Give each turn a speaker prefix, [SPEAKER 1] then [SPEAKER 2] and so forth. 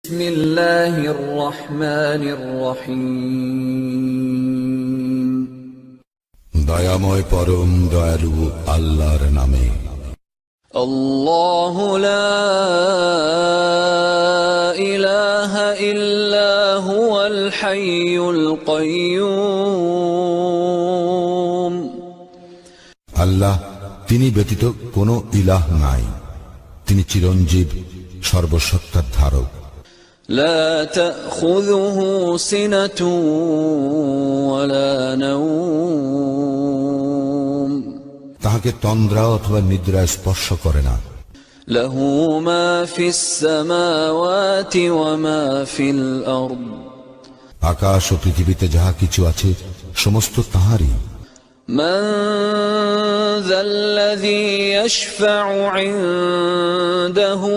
[SPEAKER 1] বিসমিল্লাহির রহমানির রহিম।
[SPEAKER 2] দয়াময় পরম দয়ালু আল্লাহর নামে।
[SPEAKER 1] আল্লাহু লা ইলাহা ইল্লা হুয়াল হাইয়ুল কাইয়্যুম।
[SPEAKER 2] আল্লাহ, তিনি ব্যতীত কোনো ইলাহ নাই, তিনি চিরঞ্জীব, সর্বসত্তার ধারক।
[SPEAKER 1] লা তাখুযুহু সিনাতুন ওয়ালা নাওম।
[SPEAKER 2] তাহাকে তন্দ্রা অথবা নিদ্রা স্পর্শ করে না।
[SPEAKER 1] লাহু মা ফিস সামাওয়াতি ওয়া মা ফিল আরদ।
[SPEAKER 2] আকাশ ও পৃথিবীতে যাহা কিছু আছে সমস্ত তাহারই।
[SPEAKER 1] মান যাল্লাযী ইয়াশফা'উ ইনদাহু